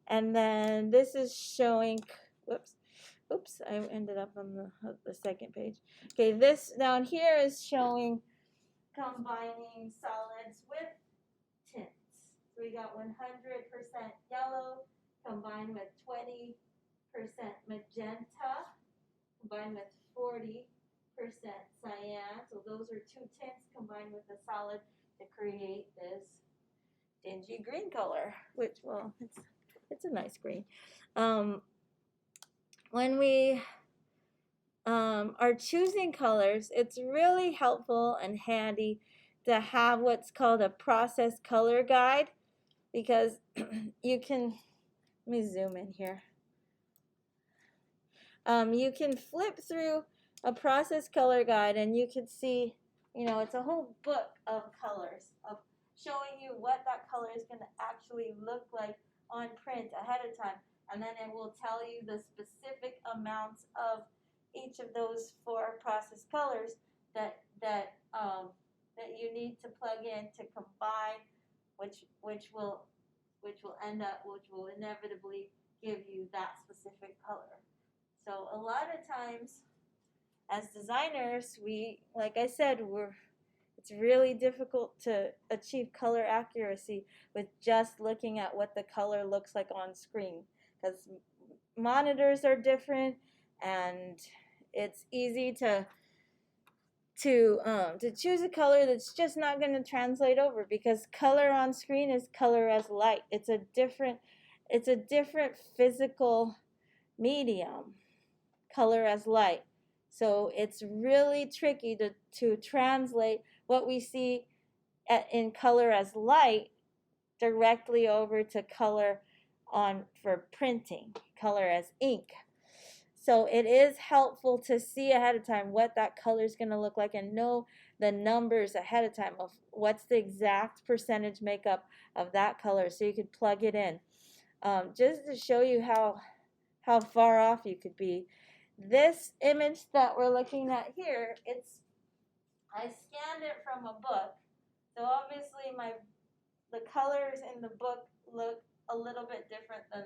And then this is showing, oops, I ended up on the second page. Okay, this down here is showing combining solids with tints. So we got 100% yellow combined with 20% magenta combined with 40% cyan. So those are 2 tints combined with a solid to create this dingy green color, which, well, it's a nice green. When we are choosing colors, it's really helpful and handy to have what's called a process color guide, because you can, let me zoom in here. You can flip through a process color guide and you can see, you know, it's a whole book of colors, of showing you what that color is going to actually look like on print ahead of time. And then it will tell you the specific amounts of each of those 4 process colors that you need to plug in to combine, which will inevitably give you that specific color. So a lot of times as designers, like I said, it's really difficult to achieve color accuracy with just looking at what the color looks like on screen, because monitors are different and it's easy to choose a color that's just not going to translate over, because color on screen is color as light. It's a different physical medium, color as light. So it's really tricky to translate what we see in color as light directly over to color for printing, color as ink. So it is helpful to see ahead of time what that color is going to look like and know the numbers ahead of time of what's the exact percentage makeup of that color, so you could plug it in. Just to show you how far off you could be. This image that we're looking at here, I scanned it from a book. So obviously the colors in the book look a little bit different than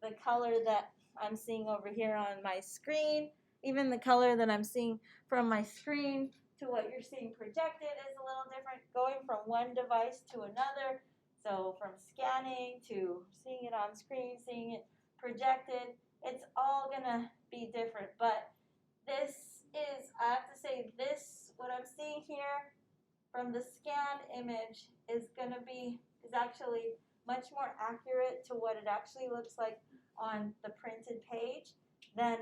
the color that I'm seeing over here on my screen. Even the color that I'm seeing from my screen to what you're seeing projected is a little different, going from one device to another. So from scanning to seeing it on screen, seeing it projected, it's all gonna be different. But this is, I have to say, what I'm seeing here from the scanned image is actually much more accurate to what it actually looks like on the printed page than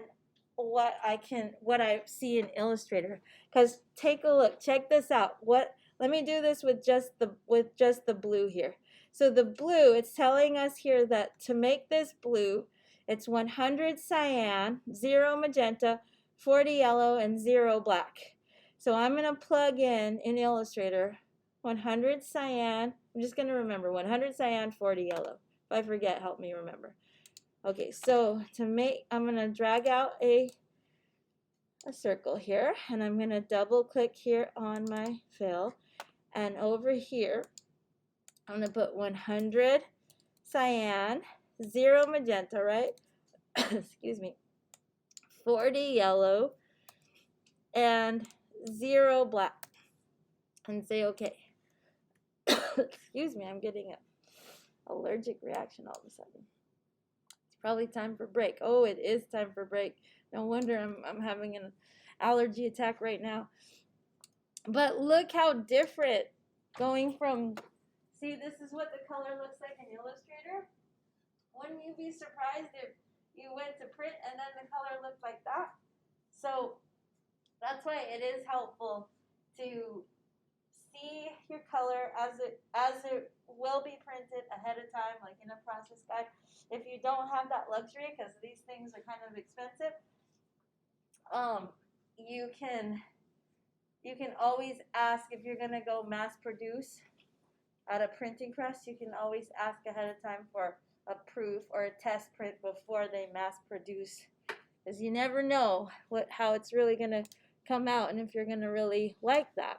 what I see in Illustrator. Because take a look, check this out. Let me do this with just the blue here. So the blue, it's telling us here that to make this blue, it's 100 cyan, 0 magenta, 40 yellow, and 0 black. So I'm going to plug in Illustrator 100 cyan. I'm just going to remember 100 cyan, 40 yellow. If I forget, help me remember. Okay, so I'm going to drag out a circle here, and I'm going to double click here on my fill, and over here I'm going to put 100 cyan, 0 magenta, right? Excuse me, 40 yellow, and 0 black, and say okay. Excuse me, I'm getting an allergic reaction all of a sudden. It's probably time for break. Oh, it is time for break. No wonder I'm having an allergy attack right now. But look how different going from, see, this is what the color looks like in Illustrator. Wouldn't you be surprised if you went to print and then the color looked like that? So that's why it is helpful to see your color as it will be printed ahead of time, like in a process guide. If you don't have that luxury, because these things are kind of expensive, you can always ask, if you're going to go mass produce at a printing press, you can always ask ahead of time for a proof or a test print before they mass produce, because you never know how it's really going to come out and if you're going to really like that.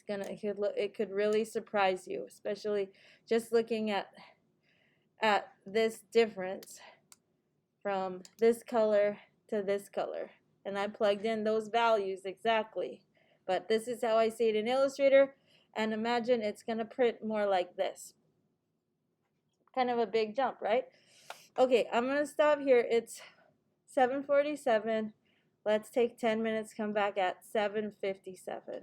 It could really surprise you, especially just looking at this difference from this color to this color. And I plugged in those values exactly. But this is how I see it in Illustrator, and imagine it's going to print more like this. Kind of a big jump, right? Okay, I'm going to stop here. It's 7:47. Let's take 10 minutes, come back at 7:57.